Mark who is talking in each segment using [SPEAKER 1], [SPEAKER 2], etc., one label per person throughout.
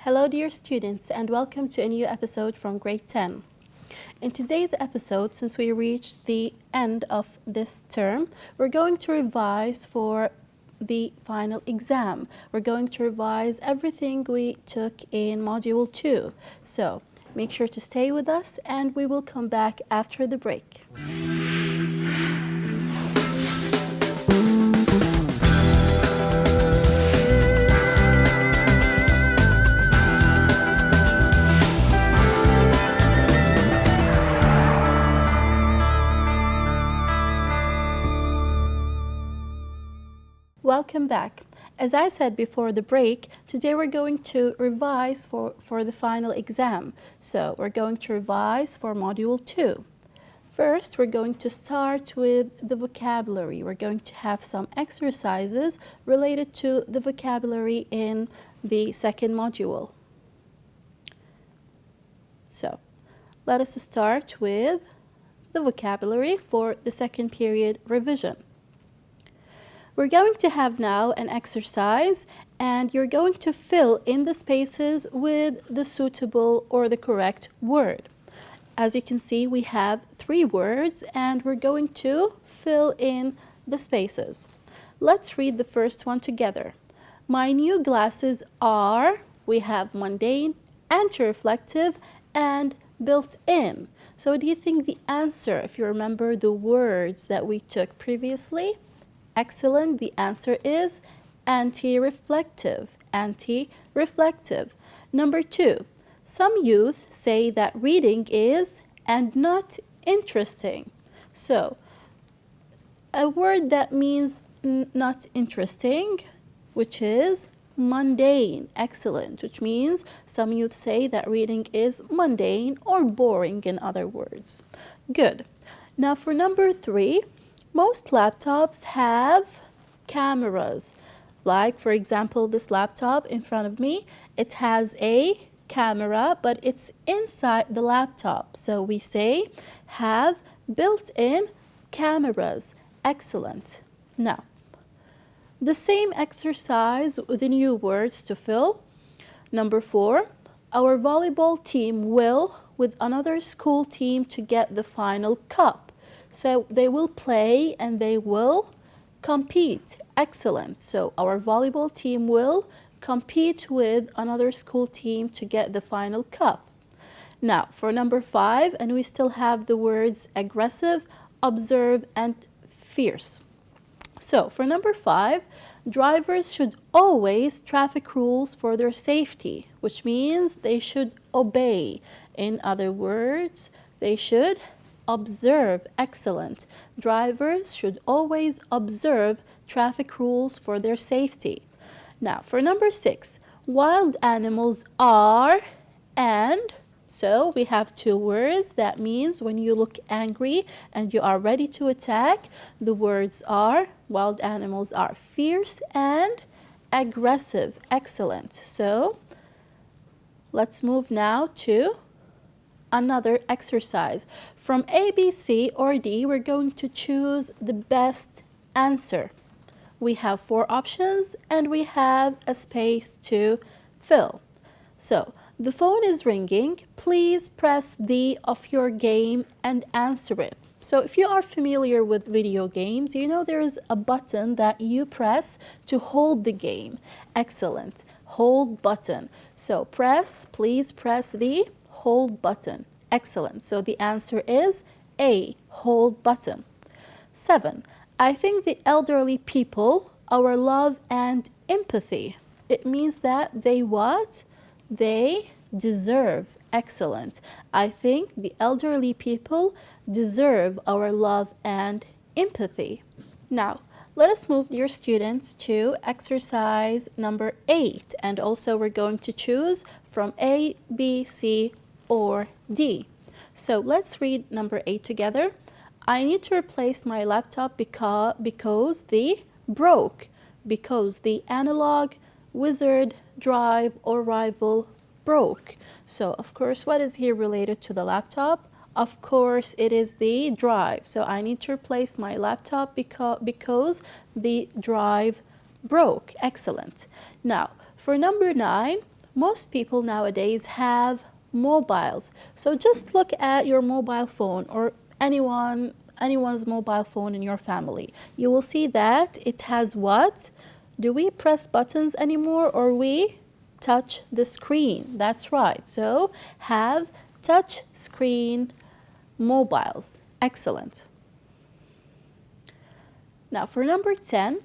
[SPEAKER 1] Hello dear students and welcome to a new episode from grade 10. In today's episode, since we reached the end of this term, we're going to revise for the final exam. We're going to revise everything we took in Module 2. So make sure to stay with us and we will come back after the break. Welcome back. As I said before the break, today we're going to revise for the final exam. So we're going to revise for Module 2. First, we're going to start with the vocabulary. We're going to have some exercises related to the vocabulary in the second module. So let us start with the vocabulary for the second period revision. We're going to have now an exercise and you're going to fill in the spaces with the suitable or the correct word. As you can see, we have 3 words and we're going to fill in the spaces. Let's read the first one together. My new glasses are, we have mundane, anti-reflective, and built-in. So what do you think the answer, if you remember the words that we took previously? Excellent. The answer is anti-reflective. Anti-reflective. Number 2, some youth say that reading is and not interesting. So, a word that means not interesting, which is mundane. Excellent. Which means some youth say that reading is mundane or boring, in other words. Good. Now for number 3, most laptops have cameras. Like, for example, this laptop in front of me, it has a camera, but it's inside the laptop. So we say have built-in cameras. Excellent. Now, the same exercise with the new words to fill. Number 4, our volleyball team will with another school team to get the final cup. So they will play and they will compete. Excellent. So our volleyball team will compete with another school team to get the final cup. Now for number 5, and we still have the words aggressive, observe, and fierce. So for number 5, drivers should always traffic rules for their safety, which means they should obey. In other words, they should observe. Excellent. Drivers should always observe traffic rules for their safety. Now for number 6, wild animals are and. So we have 2 words. That means when you look angry and you are ready to attack, the words are, wild animals are fierce and aggressive. Excellent. So let's move now to another exercise. From A, B, C, or D, we're going to choose the best answer. We have 4 options and we have a space to fill. So, the phone is ringing. Please press the of your game and answer it. So if you are familiar with video games, you know there is a button that you press to hold the game. Excellent. Hold button. So please press the hold button. Excellent. So the answer is A, hold button. 7, I think the elderly people, our love and empathy. It means that they what? They deserve. Excellent. I think the elderly people deserve our love and empathy. Now, let us move, dear students, to exercise number 8. And also we're going to choose from A, B, C, or D. So let's read number 8 together. I need to replace my laptop because the broke. Because the analog, wizard, drive, or rival broke. So of course, what is here related to the laptop? Of course, it is the drive. So I need to replace my laptop because the drive broke. Excellent. Now, for number 9, most people nowadays have mobiles. So just look at your mobile phone or anyone's mobile phone in your family. You will see that it has what? Do we press buttons anymore or we touch the screen? That's right. So have touch screen mobiles. Excellent. Now for number 10,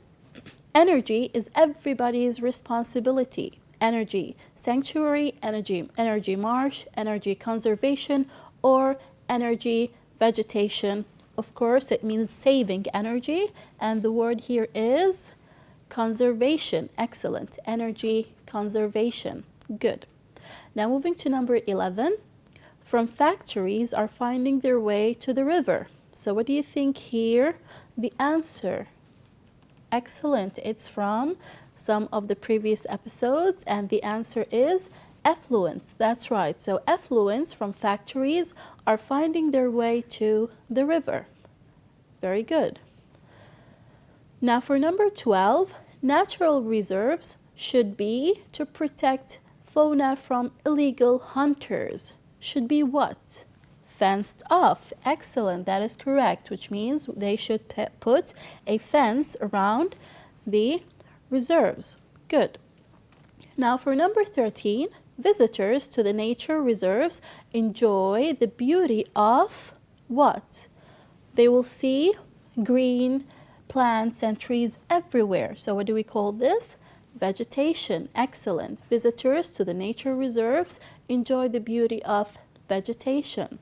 [SPEAKER 1] energy is everybody's responsibility. Energy sanctuary, energy marsh, energy conservation, or energy vegetation. Of course, it means saving energy, and the word here is conservation. Excellent. Energy conservation. Good. Now moving to number 11. From factories are finding their way to the river. So what do you think here? The answer. Excellent. It's from some of the previous episodes, and the answer is effluents. That's right. So effluents from factories are finding their way to the river. Very good. Now for number 12, natural reserves should be to protect fauna from illegal hunters. Should be what? Fenced off. Excellent. That is correct, which means they should put a fence around the reserves. Good. Now for number 13, visitors to the nature reserves enjoy the beauty of what? They will see green plants and trees everywhere. So what do we call this? Vegetation. Excellent. Visitors to the nature reserves enjoy the beauty of vegetation.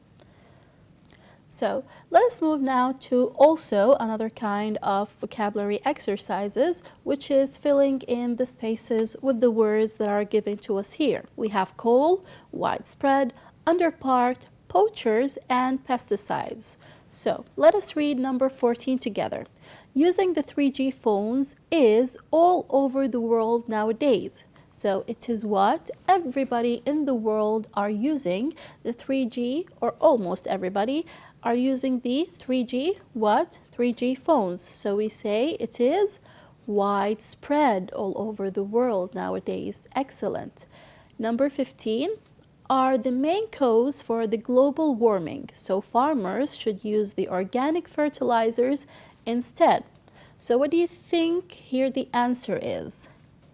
[SPEAKER 1] So let us move now to also another kind of vocabulary exercises, which is filling in the spaces with the words that are given to us here. We have coal, widespread, underpart, poachers, and pesticides. So let us read number 14 together. Using the 3G phones is all over the world nowadays. So it is what? Everybody in the world are using the 3G, or almost everybody are using the 3G, what? 3G phones. So we say it is widespread all over the world nowadays. Excellent. Number 15 are the main cause for the global warming. So farmers should use the organic fertilizers instead. So what do you think here the answer is?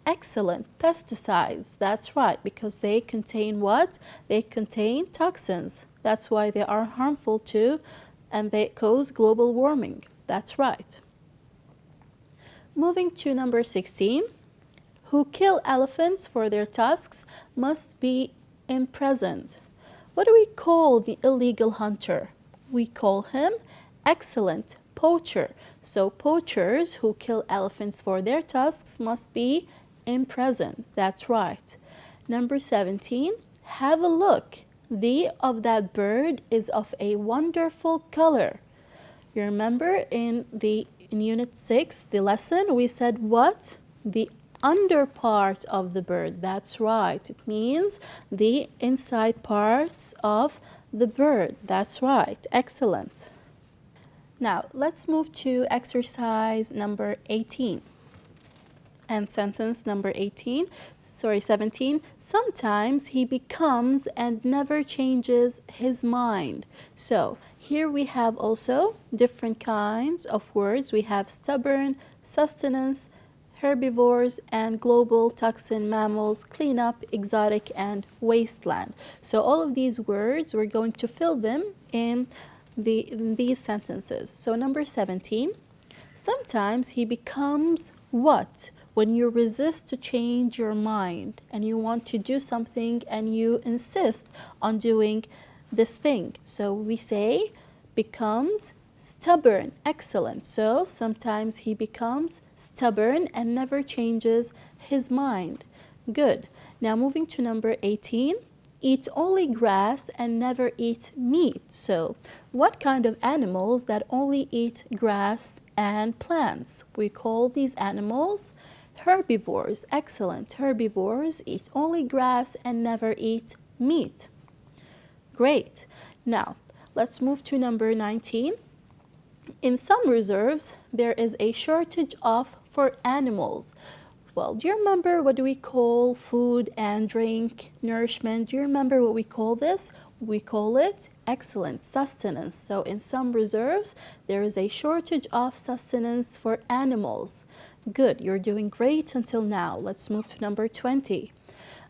[SPEAKER 1] Excellent. Pesticides. That's right, because they contain what? They contain toxins. That's why they are harmful too, and they cause global warming. That's right. Moving to number 16. Who kill elephants for their tusks must be imprisoned. What do we call the illegal hunter? We call him excellent poacher. So poachers who kill elephants for their tusks must be imprisoned. That's right. Number 17. Have a look. The of that bird is of a wonderful color. You remember in Unit 6, the lesson, we said what? The under part of the bird. That's right. It means the inside parts of the bird. That's right. Excellent. Now, let's move to exercise number 18. And sentence number 17. Sometimes he becomes and never changes his mind. So here we have also different kinds of words. We have stubborn, sustenance, herbivores, and global toxin mammals, cleanup, exotic, and wasteland. So all of these words, we're going to fill them in these sentences. So number 17, sometimes he becomes what? When you resist to change your mind and you want to do something and you insist on doing this thing. So we say becomes stubborn. Excellent. So sometimes he becomes stubborn and never changes his mind. Good. Now moving to number 18. Eat only grass and never eat meat. So what kind of animals that only eat grass and plants? We call these animals herbivores. Excellent. Herbivores eat only grass and never eat meat. Great. Now, let's move to number 19. In some reserves, there is a shortage of for animals. well. Do you remember what do we call food and drink, nourishment? Do you remember what we call this? We call it, excellent, sustenance. So in some reserves, there is a shortage of sustenance for animals. Good, you're doing great until now. Let's move to number 20.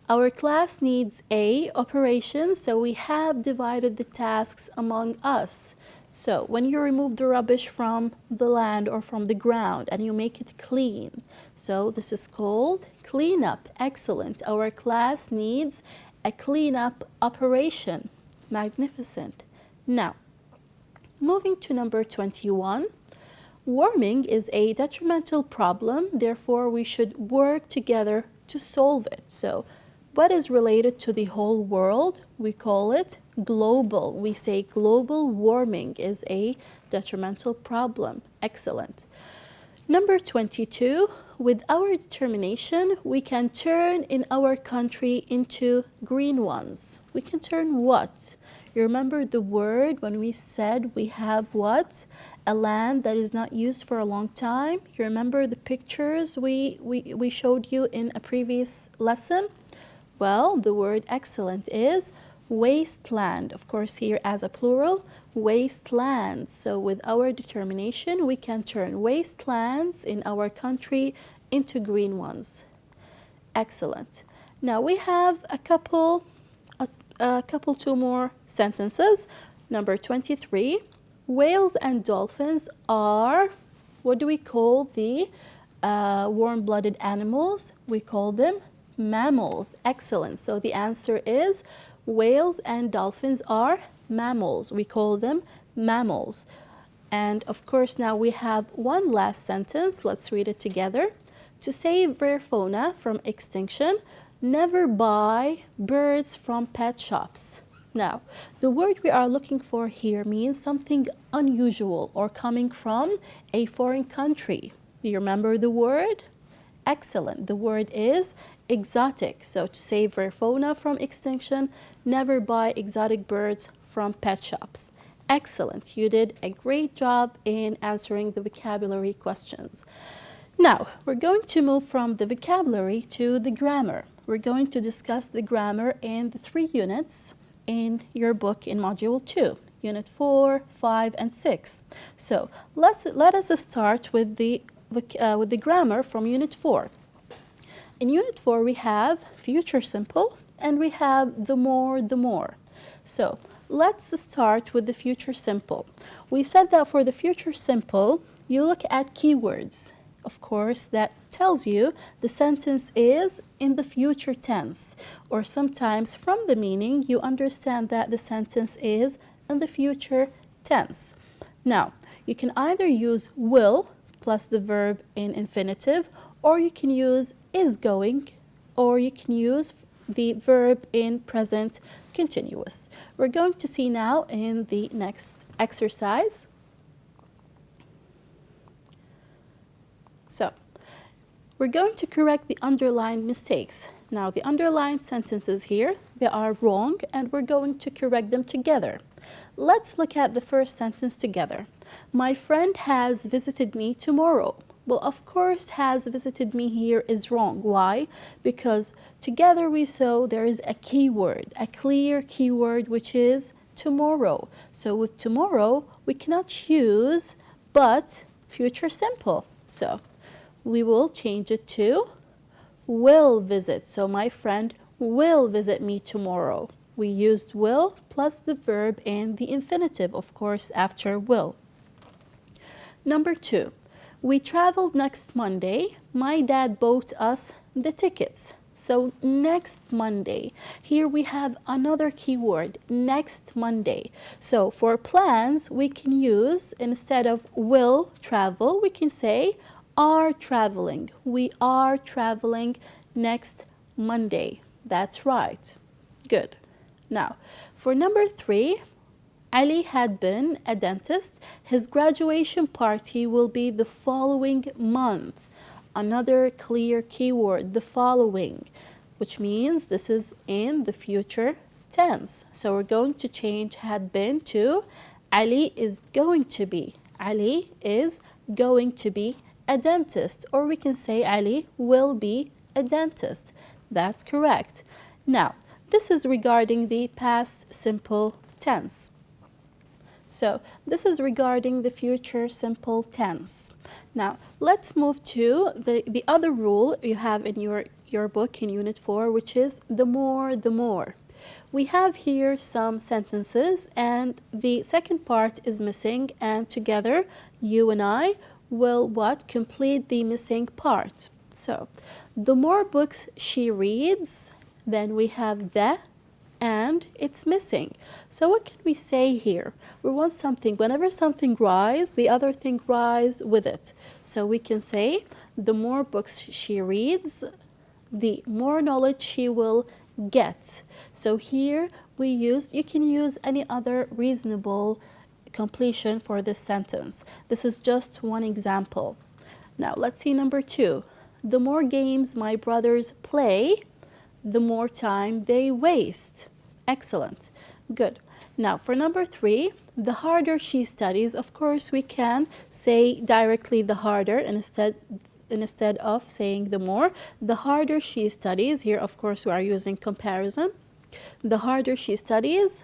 [SPEAKER 1] Our class needs a operation, so we have divided the tasks among us. So when you remove the rubbish from the land or from the ground and you make it clean, so this is called cleanup. Excellent. Our class needs a cleanup operation. Magnificent. Now, moving to number 21. Warming is a detrimental problem, therefore we should work together to solve it. So what is related to the whole world? We call it global. We say global warming is a detrimental problem. Excellent. Number 22, with our determination, we can turn in our country into green ones. We can turn what? You remember the word when we said we have what? A land that is not used for a long time. You remember the pictures we showed you in a previous lesson? Well, the word excellent is wasteland. Of course, here as a plural, wastelands. So with our determination, we can turn wastelands in our country into green ones. Excellent. Now we have a couple, two more sentences. Number 23, whales and dolphins are, what do we call the warm-blooded animals? We call them mammals. Excellent. So the answer is whales and dolphins are mammals. We call them mammals. And of course, now we have one last sentence. Let's read it together. To save rare fauna from extinction, never buy birds from pet shops. Now, the word we are looking for here means something unusual or coming from a foreign country. Do you remember the word? Excellent. The word is exotic. So to save rare fauna from extinction, never buy exotic birds from pet shops. Excellent. You did a great job in answering the vocabulary questions. Now, we're going to move from the vocabulary to the grammar. We're going to discuss the grammar in the 3 units in your book in Module 2, Unit 4, 5, and 6. So let us start with the grammar from Unit 4. In Unit 4, we have future simple and we have the more. So let's start with the future simple. We said that for the future simple, you look at keywords. Of course, that tells you the sentence is in the future tense, or sometimes from the meaning, you understand that the sentence is in the future tense. Now, you can either use will plus the verb in infinitive, or you can use is going, or you can use the verb in present continuous. We're going to see now in the next exercise. So, we're going to correct the underlined mistakes. Now, the underlined sentences here, they are wrong, and we're going to correct them together. Let's look at the first sentence together. My friend has visited me tomorrow. Well, of course, has visited me here is wrong. Why? Because together we saw there is a keyword, a clear keyword, which is tomorrow. So with tomorrow, we cannot use but future simple. So we will change it to will visit. So my friend will visit me tomorrow. We used will plus the verb in the infinitive, of course, after will. Number 2, we traveled next Monday. My dad bought us the tickets. So next Monday. Here we have another keyword, next Monday. So for plans, we can use, instead of will travel, we can say are traveling. We are traveling next Monday. That's right. Good. Now, for number 3, Ali had been a dentist. His graduation party will be the following month. Another clear keyword, the following, which means this is in the future tense. So we're going to change had been to Ali is going to be. Ali is going to be a dentist, or we can say Ali will be a dentist. That's correct. Now, this is regarding the past simple tense. So this is regarding the future simple tense. Now, let's move to the other rule you have in your book in Unit 4, which is the more, the more. We have here some sentences, and the second part is missing, and together you and I will complete the missing part. So, the more books she reads, then we have the, and it's missing. So what can we say here? We want something, whenever something rises, the other thing rises with it. So we can say the more books she reads, the more knowledge she will get. So here you can use any other reasonable completion for this sentence. This is just one example. Now let's see number 2. The more games my brothers play, the more time they waste. Excellent. Good. Now for number 3, the harder she studies, of course we can say directly the harder instead of saying the more. The harder she studies, here of course we are using comparison. The harder she studies,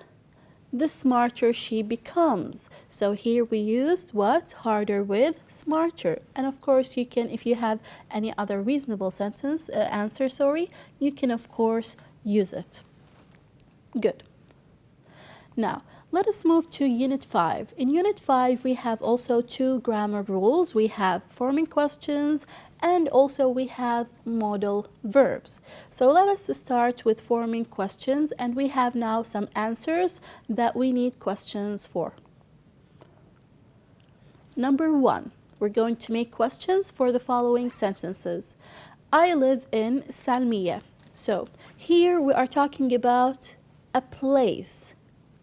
[SPEAKER 1] the smarter she becomes. So here we used what? Harder with smarter. And of course you can, if you have any other reasonable answer, you can of course use it. Good. Now, let us move to Unit 5. In Unit 5, we have also 2 grammar rules. We have forming questions, and also we have modal verbs. So let us start with forming questions, and we have now some answers that we need questions for. Number 1, we're going to make questions for the following sentences. I live in Salmiya. So here we are talking about a place,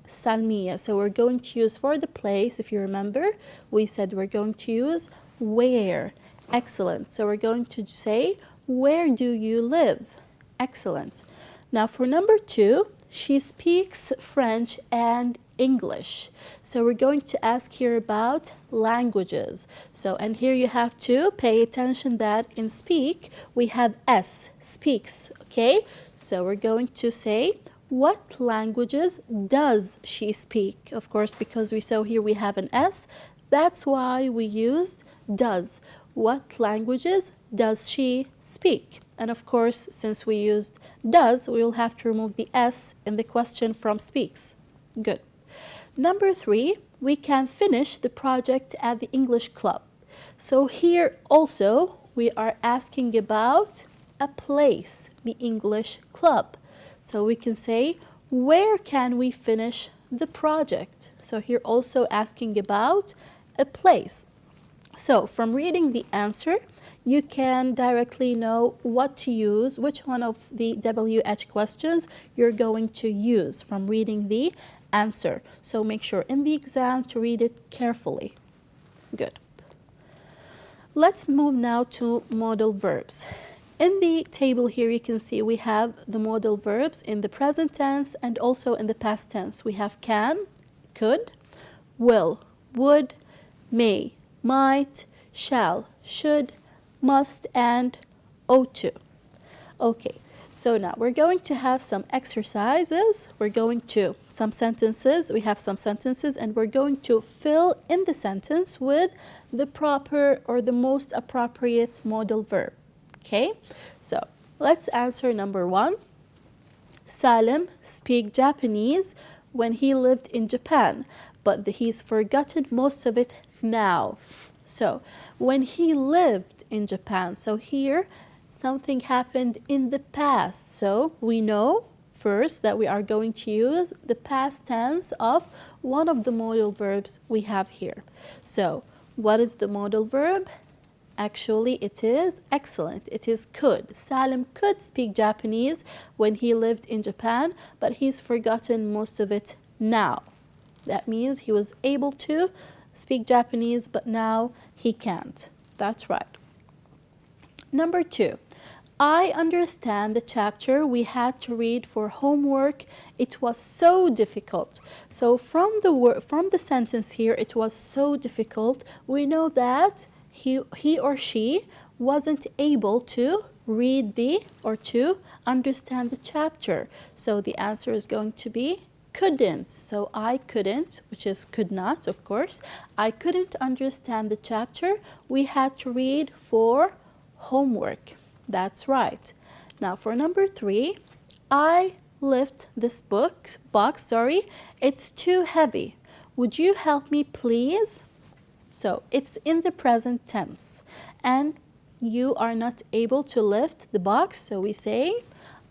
[SPEAKER 1] Salmiya. So we're going to use for the place, if you remember, we said we're going to use where. Excellent. So we're going to say, where do you live? Excellent. Now for number 2, she speaks French and English. So we're going to ask here about languages. So, and here you have to pay attention that in speak, we have S, speaks, okay? So we're going to say, what languages does she speak? Of course, because we saw here we have an S, that's why we used does. What languages does she speak? And of course, since we used does, we will have to remove the S in the question from speaks. Good. Number 3, we can finish the project at the English club. So here also, we are asking about a place, the English club. So we can say, where can we finish the project? So here also asking about a place. So from reading the answer, you can directly know what to use, which one of the WH questions you're going to use from reading the answer. So make sure in the exam to read it carefully. Good. Let's move now to modal verbs. In the table here, you can see we have the modal verbs in the present tense and also in the past tense. We have can, could, will, would, may, might, shall, should, must, and ought to. Okay, so now we're going to have some exercises. Some sentences. We have some sentences, and we're going to fill in the sentence with the proper or the most appropriate modal verb. Okay, so let's answer number 1. Salim speak Japanese when he lived in Japan, but he's forgotten most of it now. So when he lived in Japan, so here something happened in the past. So we know first that we are going to use the past tense of one of the modal verbs we have here. So what is the modal verb? Actually, it is excellent. It is could. Salim could speak Japanese when he lived in Japan, but he's forgotten most of it now. That means he was able to speak Japanese, but now he can't. That's right. Number 2, I understand the chapter we had to read for homework. It was so difficult. So from the sentence here, it was so difficult, we know that he or she wasn't able to read or to understand the chapter. So the answer is going to be couldn't. So I couldn't, which is could not, of course. I couldn't understand the chapter. We had to read for homework. That's right. Now for number 3, I lift this box, it's too heavy. Would you help me, please? So it's in the present tense, and you are not able to lift the box, so we say,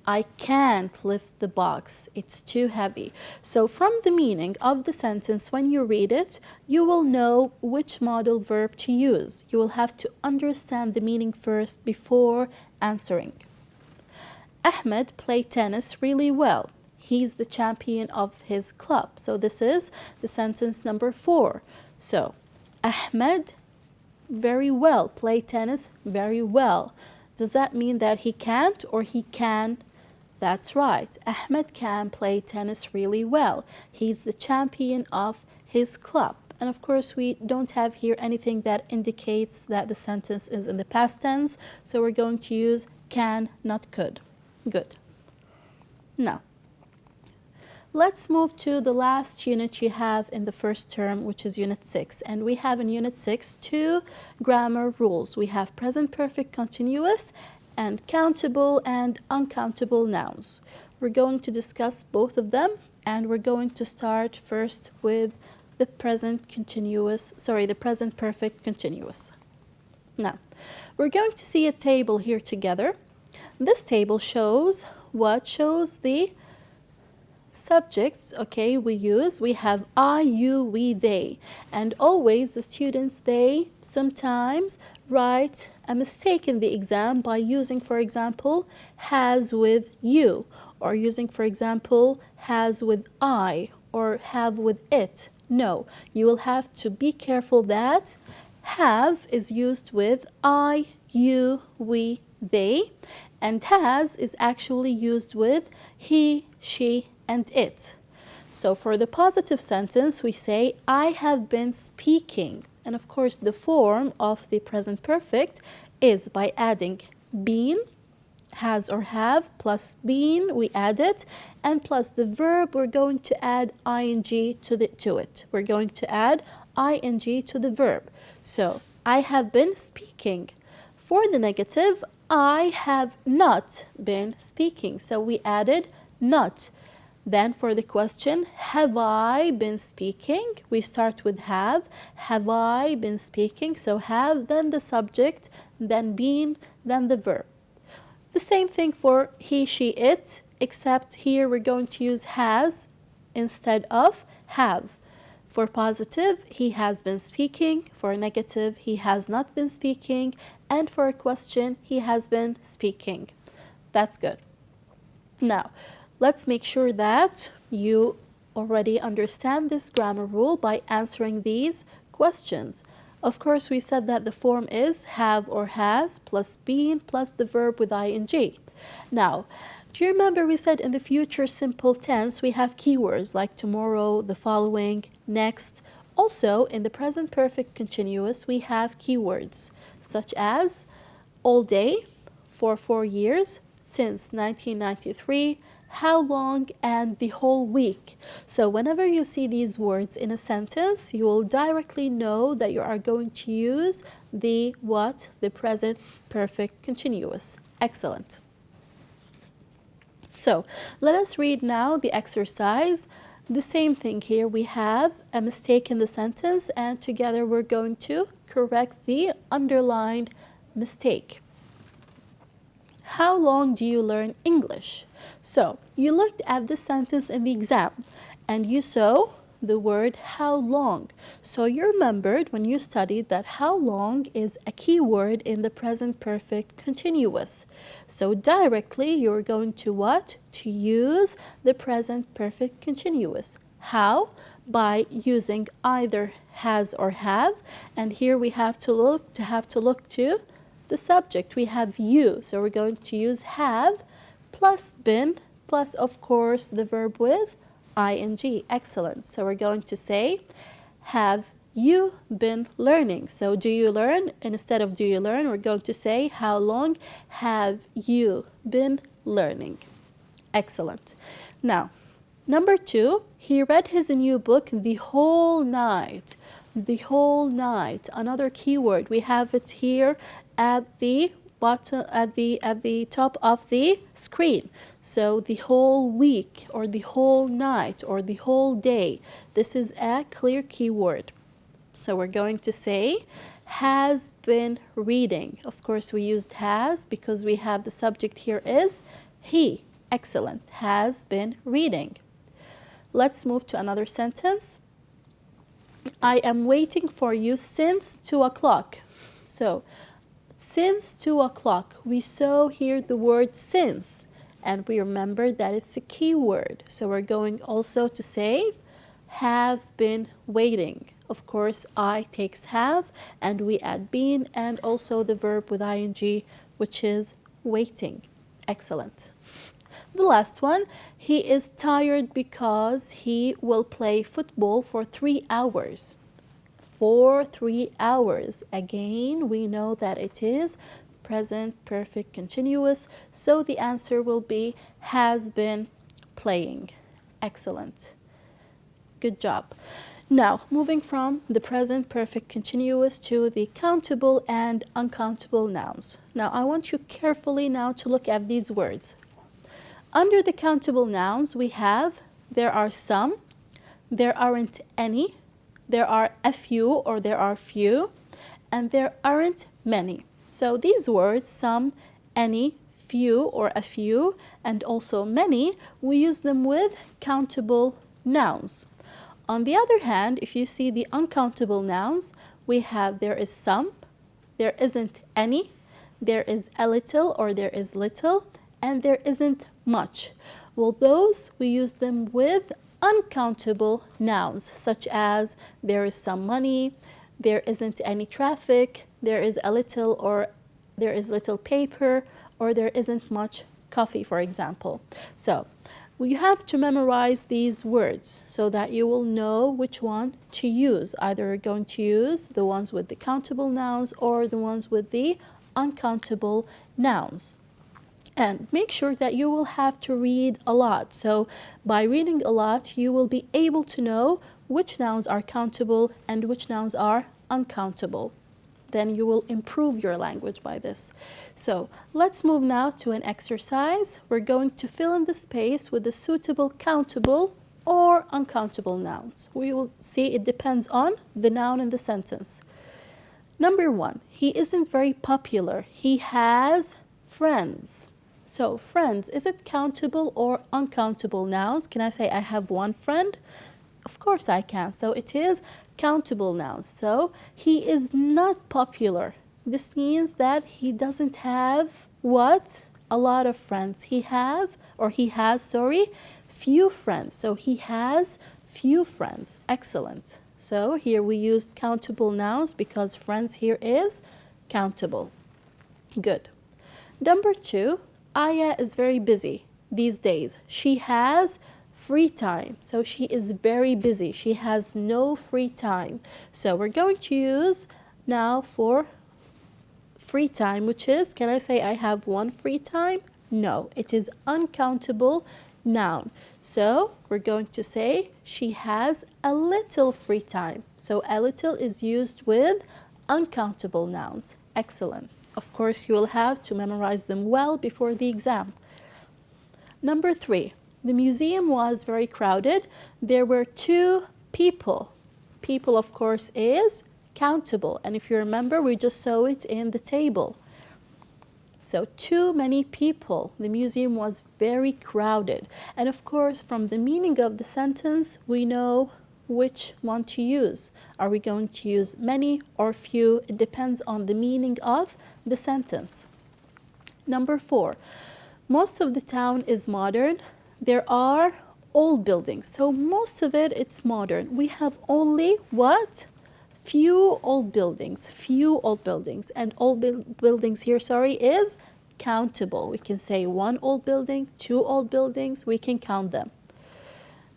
[SPEAKER 1] I can't lift the box, it's too heavy. So from the meaning of the sentence, when you read it, you will know which modal verb to use. You will have to understand the meaning first before answering. Ahmed played tennis really well. He's the champion of his club. So this is the sentence number 4. So Ahmed very well, play tennis very well. Does that mean that he can't or he can? That's right. Ahmed can play tennis really well. He's the champion of his club. And of course, we don't have here anything that indicates that the sentence is in the past tense. So we're going to use can, not could. Good. Now, let's move to the last unit you have in the first term, which is Unit 6. And we have in Unit 6 2 grammar rules. We have present perfect continuous and countable and uncountable nouns. We're going to discuss both of them, and we're going to start first with the present perfect continuous. Now, we're going to see a table here together. This table shows what? Shows the subjects, okay, we have I, you, we, they, and always the students, they sometimes write a mistake in the exam by using, for example, has with you, or using, for example, has with I, or have with it. No, you will have to be careful that have is used with I, you, we, they, and has is actually used with he, she, and it. So for the positive sentence, we say, I have been speaking. And of course, the form of the present perfect is by adding been, has or have, plus been, we add it, and plus the verb, we're going to add ing to it. We're going to add ing to the verb. So, I have been speaking. For the negative, I have not been speaking. So we added not. Then for the question, have I been speaking? We start with have. Have I been speaking? So have, then the subject, then been, then the verb. The same thing for he, she, it, except here we're going to use has instead of have. For positive, he has been speaking. For negative, he has not been speaking. And for a question, he has been speaking. That's good. Now, let's make sure that you already understand this grammar rule by answering these questions. Of course, we said that the form is have or has plus been plus the verb with ing. Now, do you remember we said in the future simple tense we have keywords like tomorrow, the following, next. Also, in the present perfect continuous we have keywords such as all day, for 4 years, since 1993, how long, and the whole week. So whenever you see these words in a sentence, you will directly know that you are going to use the what? The present perfect continuous. Excellent. So let us read now the exercise. The same thing here. We have a mistake in the sentence, and together we're going to correct the underlined mistake. How long do you learn English? So you looked at this sentence in the exam and you saw the word how long. So you remembered when you studied that how long is a key word in the present perfect continuous. So directly you're going to what? To use the present perfect continuous. How? By using either has or have, and here we have to look to the subject. We have you, so we're going to use have plus been plus of course the verb with ing. Excellent. So we're going to say have you been learning? So do you learn? Instead of do you learn, we're going to say how long have you been learning? Excellent. Now, number 2, he read his new book the whole night. The whole night. Another keyword. We have it here at the bottom, at the top of the screen. So the whole week, or the whole night, or the whole day. This is a clear keyword. So we're going to say has been reading. Of course, we used has because we have the subject here is he. Excellent. Has been reading. Let's move to another sentence. I am waiting for you since 2 o'clock. So, since 2 o'clock, we saw here the word since, and we remember that it's a keyword. So we're going also to say have been waiting. Of course, I takes have, and we add been, and also the verb with ing, which is waiting. Excellent. The last one, he is tired because he will play football for 3 hours. For 3 hours. Again, we know that it is present perfect continuous, so the answer will be has been playing. Excellent. Good job. Now, moving from the present perfect continuous to the countable and uncountable nouns. Now, I want you carefully now to look at these words. Under the countable nouns, we have there are some, there aren't any, there are a few or there are few, and there aren't many. So these words, some, any, few or a few, and also many, we use them with countable nouns. On the other hand, if you see the uncountable nouns, we have there is some, there isn't any, there is a little or there is little, and there isn't much. Well, those we use them with uncountable nouns, such as there is some money, there isn't any traffic, there is a little or there is little paper, or there isn't much coffee, for example. So you have to memorize these words so that you will know which one to use. Either you're going to use the ones with the countable nouns or the ones with the uncountable nouns. And make sure that you will have to read a lot. So by reading a lot, you will be able to know which nouns are countable and which nouns are uncountable. Then you will improve your language by this. So let's move now to an exercise. We're going to fill in the space with the suitable countable or uncountable nouns. We will see it depends on the noun in the sentence. Number 1, he isn't very popular. He has friends. So friends, is it countable or uncountable nouns? Can I say I have one friend? Of course I can. So it is countable nouns. So he is not popular. This means that he doesn't have what? A lot of friends. He has, few friends. So he has few friends. Excellent. So here we used countable nouns because friends here is countable. Good. Number 2, Aya is very busy these days. She has free time. So she is very busy. She has no free time. So we're going to use now for free time, which is, can I say I have one free time? No, it is uncountable noun. So we're going to say she has a little free time. So a little is used with uncountable nouns. Excellent. Of course, you will have to memorize them well before the exam. Number 3, the museum was very crowded. There were 2 people. People, of course, is countable. And if you remember, we just saw it in the table. So too many people. The museum was very crowded. And of course, from the meaning of the sentence, we know which one to use. Are we going to use many or few? It depends on the meaning of the sentence. Number 4, most of the town is modern. There are old buildings. So most of it, it's modern. We have only what? Few old buildings. Few old buildings. And old buildings here, is countable. We can say 1 old building, 2 old buildings. We can count them.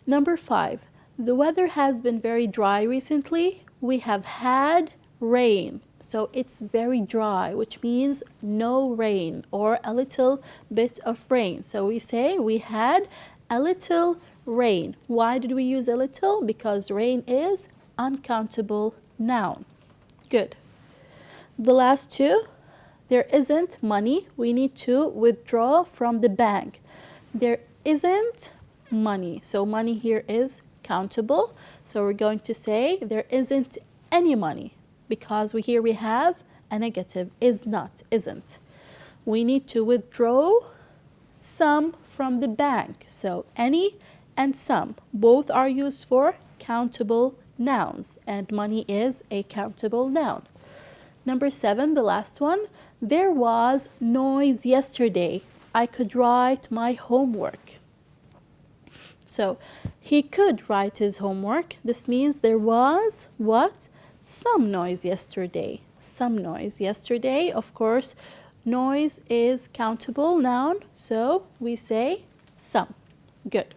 [SPEAKER 1] Number 5, the weather has been very dry recently. we have had rain. So it's very dry, which means no rain or a little bit of rain. So we say we had a little rain. Why did we use a little? Because rain is uncountable noun. Good. The last two, there isn't money. We need to withdraw from the bank. There isn't money. So money here is countable. So we're going to say there isn't any money, because here we have a negative, is not, isn't. We need to withdraw some from the bank. So any and some, both are used for countable nouns, and money is a countable noun. Number 7, the last one, there was noise yesterday. I could write my homework. So he could write his homework. This means there was what? Some noise yesterday. Some noise yesterday. Of course, noise is countable noun, so we say some. Good.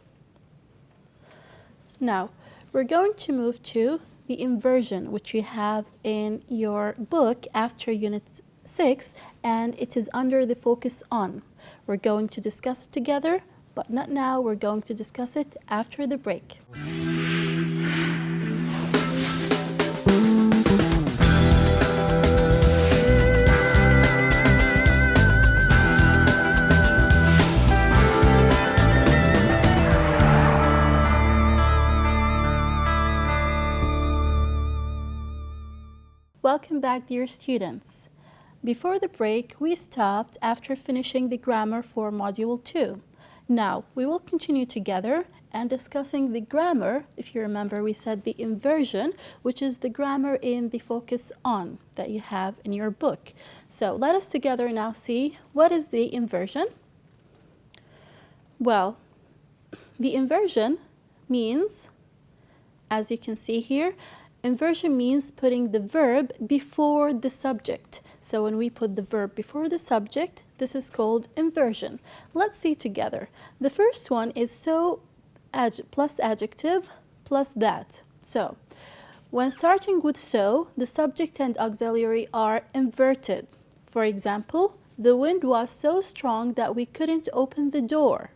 [SPEAKER 1] Now, we're going to move to the inversion, which you have in your book after Unit 6, and it is under the focus on. We're going to discuss it together, but not now. We're going to discuss it after the break. Welcome back, dear students. Before the break, we stopped after finishing the grammar for Module 2. Now, we will continue together and discussing the grammar. If you remember, we said the inversion, which is the grammar in the focus on that you have in your book. So let us together now see what is the inversion. Well, the inversion means, as you can see here, inversion means putting the verb before the subject. So when we put the verb before the subject, this is called inversion. Let's see together. The first one is so plus adjective plus that. So when starting with so, the subject and auxiliary are inverted. For example, the wind was so strong that we couldn't open the door.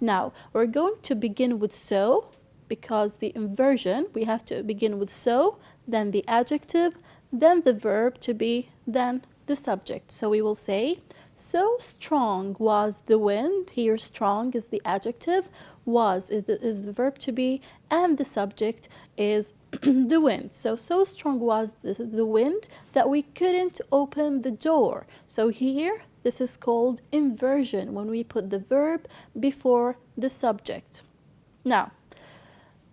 [SPEAKER 1] Now, we're going to begin with so, because the inversion, we have to begin with so, then the adjective, then the verb to be, then the subject. So we will say, so strong was the wind. Here strong is the adjective, was is the verb to be, and the subject is the wind. So strong was the wind that we couldn't open the door. So here, this is called inversion, when we put the verb before the subject. Now,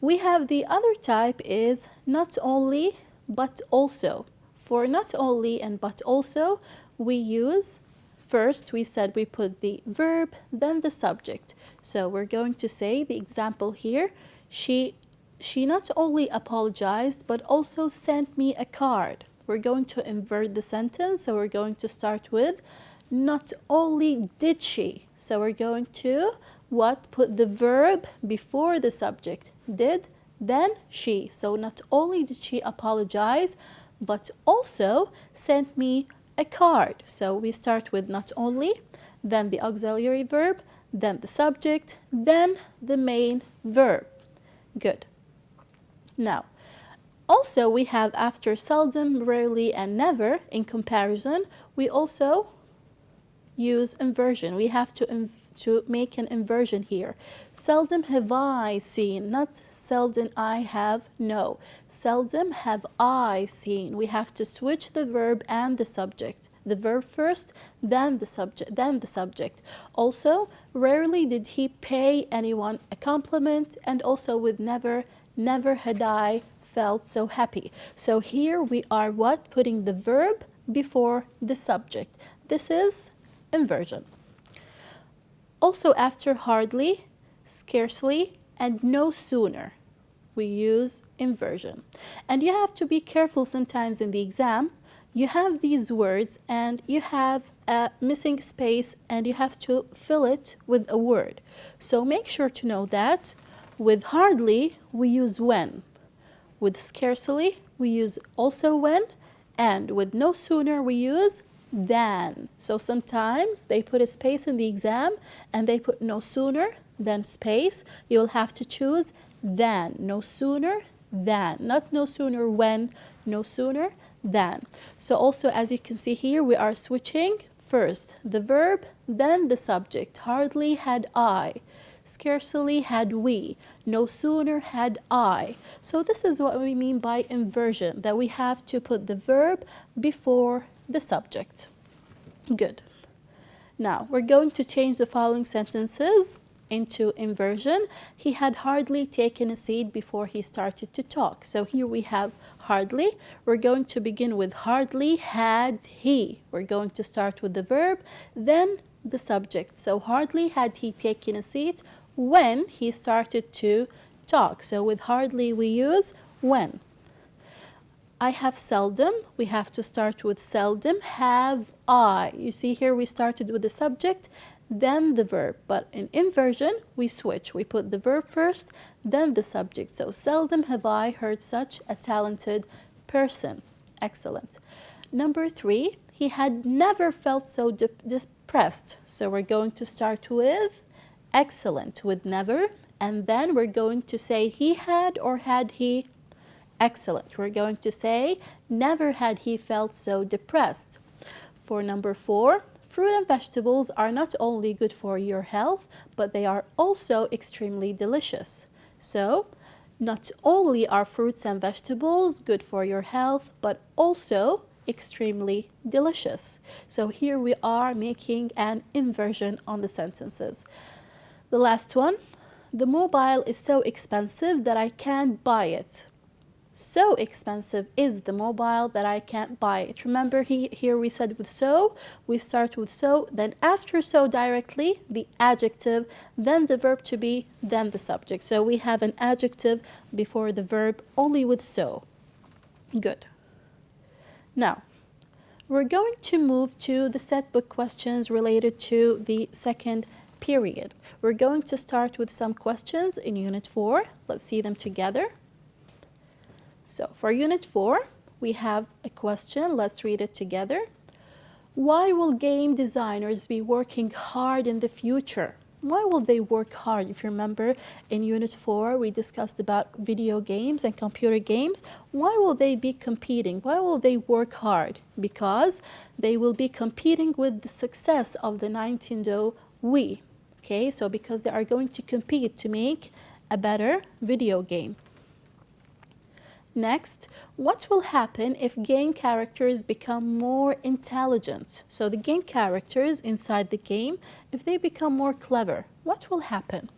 [SPEAKER 1] we have the other type is not only, but also. For not only and but also, we use, first we said we put the verb, then the subject. So we're going to say the example here, she not only apologized, but also sent me a card. We're going to invert the sentence, so we're going to start with, not only did she. So we're going to, what? Put the verb before the subject. Did, then she. So not only did she apologize, but also sent me a card. So we start with not only, then the auxiliary verb, then the subject, then the main verb. Good. Now, also we have after seldom, rarely, and never in comparison, we also use inversion. We have to make an inversion here. Seldom have I seen, not seldom I have, no. Seldom have I seen. We have to switch the verb and the subject. The verb first, then the subject, Also, rarely did he pay anyone a compliment, and also with never, never had I felt so happy. So here we are what? Putting the verb before the subject. This is inversion. Also after hardly, scarcely, and no sooner, we use inversion. And you have to be careful sometimes in the exam. You have these words and you have a missing space and you have to fill it with a word. So make sure to know that with hardly, we use when. With scarcely, we use also when, and with no sooner we use than. So sometimes they put a space in the exam and they put no sooner than space. You'll have to choose than, no sooner than, not no sooner when, no sooner than. So also, as you can see here, we are switching first the verb, then the subject. Hardly had I, scarcely had we, no sooner had I. So this is what we mean by inversion, that we have to put the verb before the subject. Good. Now we're going to change the following sentences into inversion. He had hardly taken a seat before he started to talk. So here we have hardly. We're going to begin with hardly had he. We're going to start with the verb, then the subject. So hardly had he taken a seat when he started to talk. So with hardly we use when. I have seldom, we have to start with seldom. Have I. You see here we started with the subject, then the verb. But in inversion, we switch. We put the verb first, then the subject. So seldom have I heard such a talented person. Excellent. Number 3, he had never felt so depressed. So we're going to start with excellent, with never. And then we're going to say he had or had he. Excellent. We're going to say, never had he felt so depressed. For number 4, fruit and vegetables are not only good for your health, but they are also extremely delicious. So, not only are fruits and vegetables good for your health, but also extremely delicious. So here we are making an inversion on the sentences. The last one, the mobile is so expensive that I can't buy it. So expensive is the mobile that I can't buy it. Remember here we said with so, we start with so, then after so directly, the adjective, then the verb to be, then the subject. So we have an adjective before the verb only with so. Good. Now, we're going to move to the set book questions related to the second period. We're going to start with some questions in Unit 4. Let's see them together. So for Unit 4, we have a question. Let's read it together. Why will game designers be working hard in the future? Why will they work hard? If you remember, in Unit 4, we discussed about video games and computer games. Why will they be competing? Why will they work hard? Because they will be competing with the success of the Nintendo Wii. Okay, so because they are going to compete to make a better video game. Next, what will happen if game characters become more intelligent? So the game characters inside the game, if they become more clever, what will happen?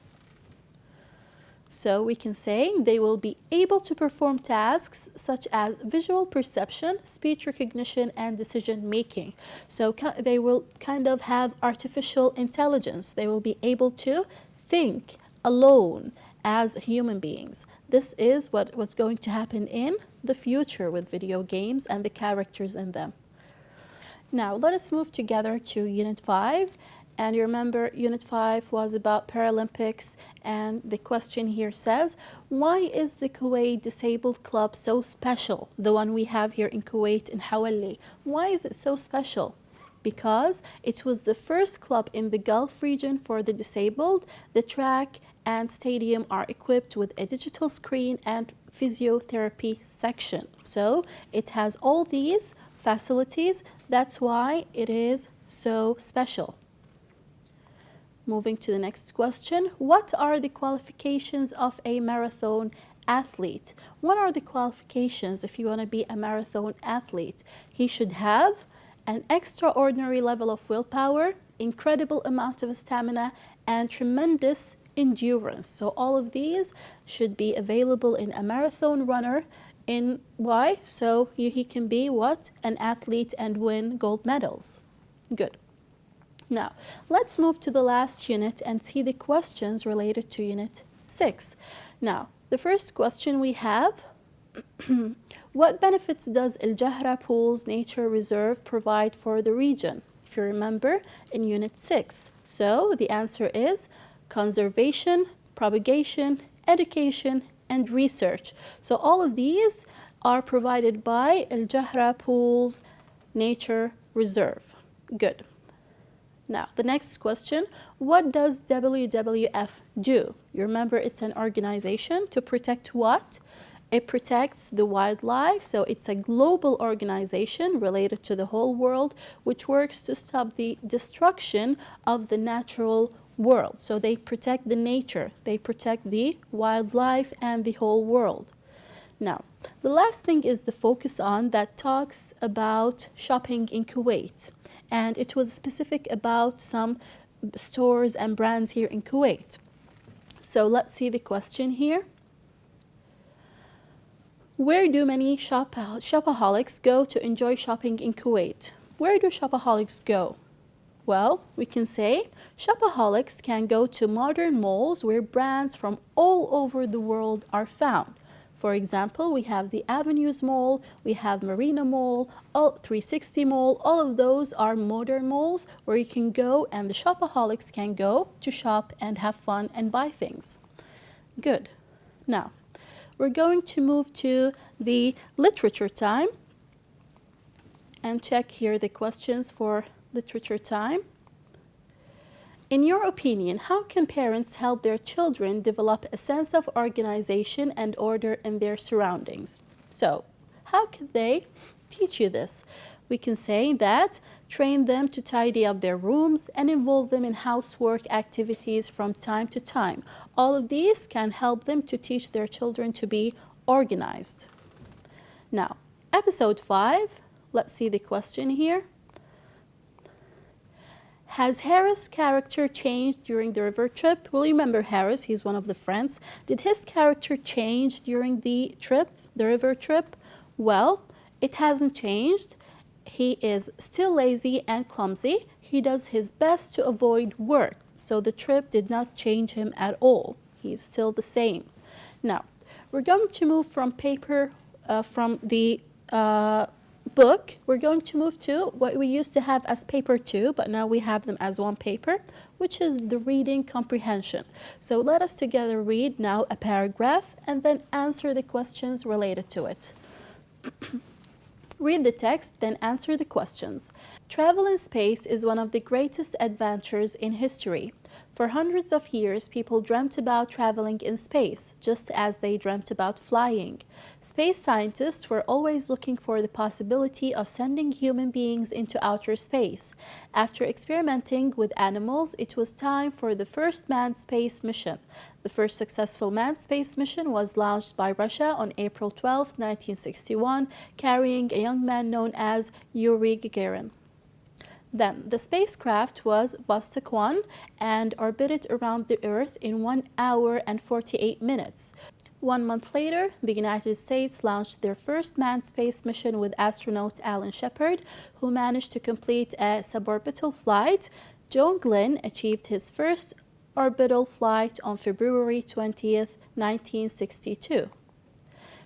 [SPEAKER 1] So we can say they will be able to perform tasks such as visual perception, speech recognition, and decision making. So they will kind of have artificial intelligence. They will be able to think alone as human beings. This is what's going to happen in the future with video games and the characters in them. Now, let us move together to Unit 5. And you remember, Unit 5 was about Paralympics, and the question here says, why is the Kuwait Disabled Club so special? The one we have here in Kuwait, in Hawali. Why is it so special? Because it was the first club in the Gulf region for the disabled. The track and stadium are equipped with a digital screen and physiotherapy section. So it has all these facilities. That's why it is so special. Moving to the next question. What are the qualifications of a marathon athlete? What are the qualifications if you want to be a marathon athlete? He should have an extraordinary level of willpower, incredible amount of stamina, and tremendous endurance. So all of these should be available in a marathon runner. In why? So he can be what? An athlete and win gold medals. Good. Now, let's move to the last unit and see the questions related to Unit 6. Now, the first question we have, what benefits does El Jahra Pools Nature Reserve provide for the region? If you remember, in Unit 6. So the answer is conservation, propagation, education, and research. So all of these are provided by Al-Jahra Pools Nature Reserve. Good. Now, the next question, what does WWF do? You remember it's an organization to protect what? It protects the wildlife, so it's a global organization related to the whole world, which works to stop the destruction of the natural world. So they protect the nature, they protect the wildlife and the whole world. Now, the last thing is the focus on that talks about shopping in Kuwait. And it was specific about some stores and brands here in Kuwait. So let's see the question here. Where do many shopaholics go to enjoy shopping in Kuwait? Where do shopaholics go? Well, we can say shopaholics can go to modern malls where brands from all over the world are found. For example, we have the Avenues Mall, we have Marina Mall, 360 Mall. All of those are modern malls where you can go and the shopaholics can go to shop and have fun and buy things. Good. Now, we're going to move to the literature time and check here the questions for literature time. In your opinion, how can parents help their children develop a sense of organization and order in their surroundings? So, how can they teach you this? We can say that train them to tidy up their rooms and involve them in housework activities from time to time. All of these can help them to teach their children to be organized. Now, episode 5, let's see the question here. Has Harris' character changed during the river trip? Well, you remember Harris, he's one of the friends. Did his character change during the trip, the river trip? Well, it hasn't changed. He is still lazy and clumsy. He does his best to avoid work. So the trip did not change him at all. He's still the same. Now, we're going to move from the book, we're going to move to what we used to have as paper 2, but now we have them as one paper, which is the reading comprehension. So let us together read now a paragraph and then answer the questions related to it. Read the text, then answer the questions. Travel in space is one of the greatest adventures in history. For hundreds of years, people dreamt about traveling in space, just as they dreamt about flying. Space scientists were always looking for the possibility of sending human beings into outer space. After experimenting with animals, it was time for the first manned space mission. The first successful manned space mission was launched by Russia on April 12, 1961, carrying a young man known as Yuri Gagarin. Then, the spacecraft was Vostok 1 and orbited around the Earth in 1 hour and 48 minutes. 1 month later, the United States launched their first manned space mission with astronaut Alan Shepard, who managed to complete a suborbital flight. John Glenn achieved his first orbital flight on February 20th, 1962.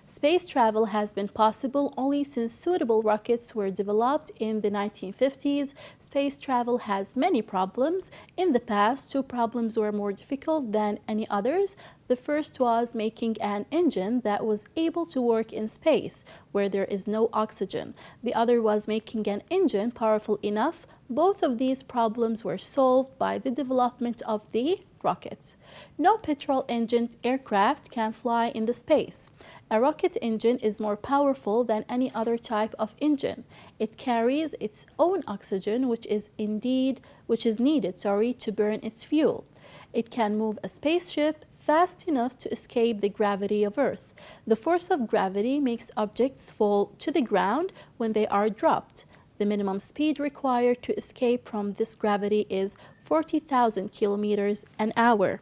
[SPEAKER 1] Space travel has been possible only since suitable rockets were developed in the 1950s. Space travel has many problems. In the past, 2 problems were more difficult than any others. The first was making an engine that was able to work in space, where there is no oxygen. The other was making an engine powerful enough. Both of these problems were solved by the development of the rocket. No petrol-engined aircraft can fly in the space. A rocket engine is more powerful than any other type of engine. It carries its own oxygen, which is needed, to burn its fuel. It can move a spaceship fast enough to escape the gravity of Earth. The force of gravity makes objects fall to the ground when they are dropped. The minimum speed required to escape from this gravity is 40,000 kilometers an hour.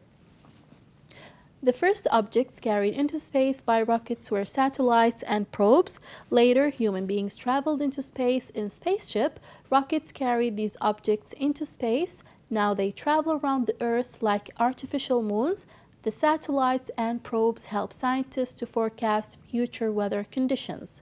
[SPEAKER 1] The first objects carried into space by rockets were satellites and probes. Later, human beings traveled into space in spaceship. Rockets carried these objects into space. Now they travel around the Earth like artificial moons. The satellites and probes help scientists to forecast future weather conditions.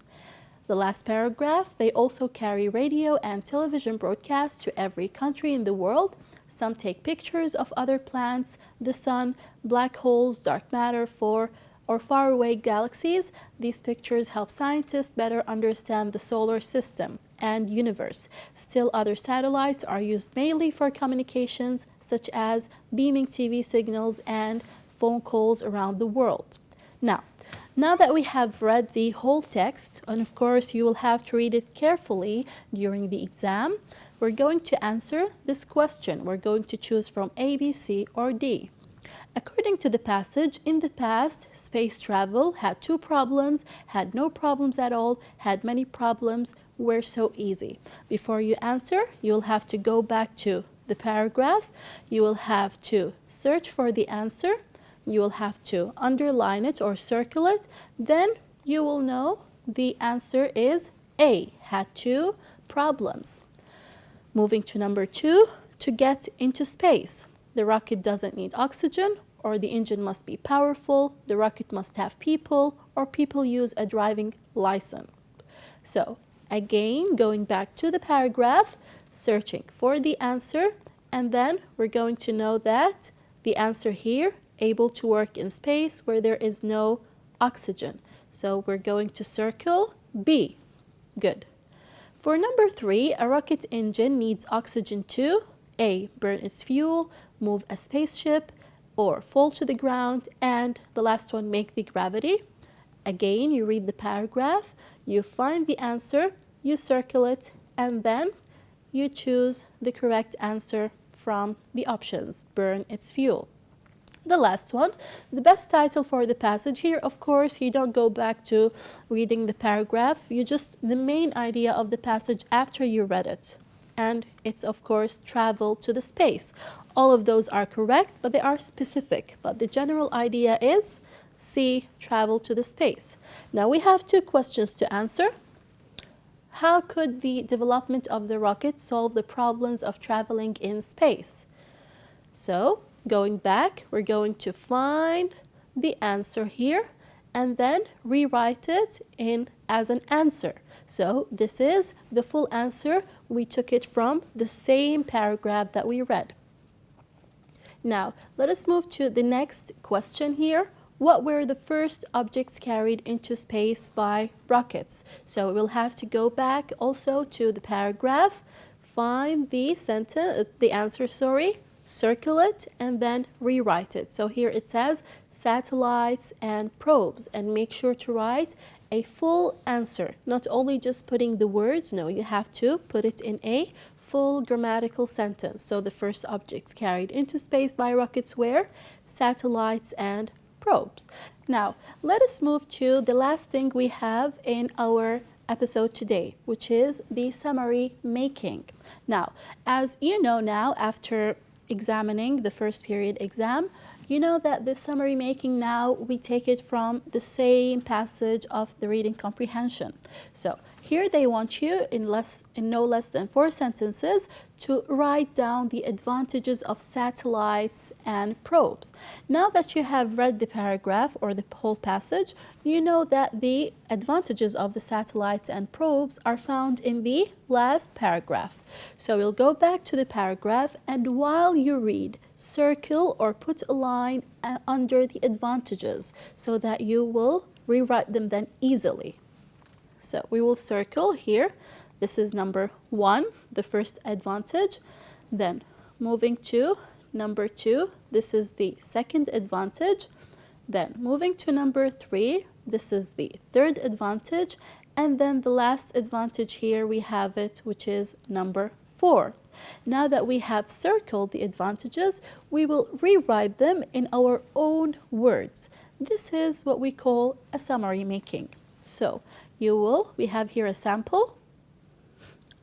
[SPEAKER 1] The last paragraph, they also carry radio and television broadcasts to every country in the world. Some take pictures of other planets, the sun, black holes, dark matter for or faraway galaxies. These pictures help scientists better understand the solar system and universe. Still, other satellites are used mainly for communications, such as beaming TV signals and phone calls around the world. Now that we have read the whole text, and of course you will have to read it carefully during the exam, we're going to answer this question. We're going to choose from A, B, C, or D. According to the passage, in the past, space travel had 2 problems, had no problems at all, had many problems, were so easy. Before you answer, you'll have to go back to the paragraph. You will have to search for the answer. You will have to underline it or circle it. Then you will know the answer is A, had 2 problems. Moving to number 2, to get into space. The rocket doesn't need oxygen, or the engine must be powerful, the rocket must have people, or people use a driving license. So again, going back to the paragraph, searching for the answer, and then we're going to know that the answer here, able to work in space where there is no oxygen. So we're going to circle B. Good. For number 3, a rocket engine needs oxygen to A, burn its fuel, move a spaceship, or fall to the ground, and the last one, make the gravity. Again, you read the paragraph, you find the answer, you circle it, and then you choose the correct answer from the options, burn its fuel. The last one, the best title for the passage here, of course, you don't go back to reading the paragraph, you just, the main idea of the passage after you read it. And it's, of course, travel to the space. All of those are correct, but they are specific. But the general idea is C, travel to the space. Now we have 2 questions to answer. How could the development of the rocket solve the problems of traveling in space? So, going back, we're going to find the answer here and then rewrite it in as an answer. So this is the full answer. We took it from the same paragraph that we read. Now, let us move to the next question here. What were the first objects carried into space by rockets? So we'll have to go back also to the paragraph, find the sentence, the answer, circle it, and then rewrite it. So here it says satellites and probes, and make sure to write a full answer, not only just putting the words. No, you have to put it in a full grammatical sentence. So the first objects carried into space by rockets were satellites and probes. Now, let us move to the last thing we have in our episode today, which is the summary making. Now, as you know now, after examining the first period exam, you know that the summary making now, we take it from the same passage of the reading comprehension. So here they want you in no less than 4 sentences to write down the advantages of satellites and probes. Now that you have read the paragraph or the whole passage, you know that the advantages of the satellites and probes are found in the last paragraph. So we'll go back to the paragraph, and while you read, circle or put a line under the advantages so that you will rewrite them then easily. So we will circle here. This is number 1, the first advantage. Then moving to number 2, this is the second advantage. Then moving to number 3, this is the third advantage. And then the last advantage here we have it, which is number 4. Now that we have circled the advantages, we will rewrite them in our own words. This is what we call a summary making. So we have here a sample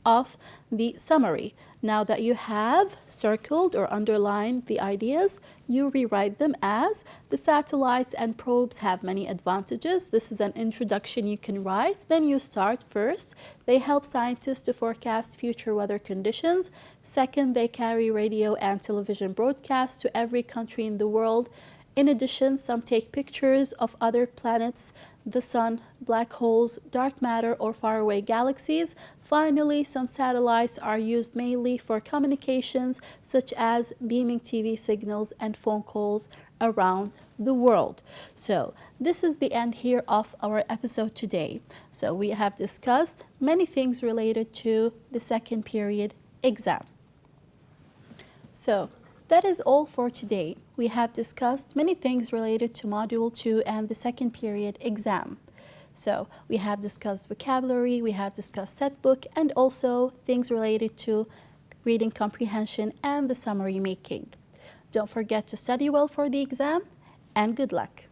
[SPEAKER 1] of the summary. Now that you have circled or underlined the ideas, you rewrite them as the satellites and probes have many advantages. This is an introduction you can write. Then you start first. They help scientists to forecast future weather conditions. Second, they carry radio and television broadcasts to every country in the world. In addition, some take pictures of other planets. the sun, black holes, dark matter, or faraway galaxies. Finally, some satellites are used mainly for communications, such as beaming TV signals and phone calls around the world. So this is the end here of our episode today. So we have discussed many things related to the second period exam. So that is all for today. We have discussed many things related to Module 2 and the second period exam. So we have discussed vocabulary, we have discussed set book, and also things related to reading comprehension and the summary making. Don't forget to study well for the exam, and good luck.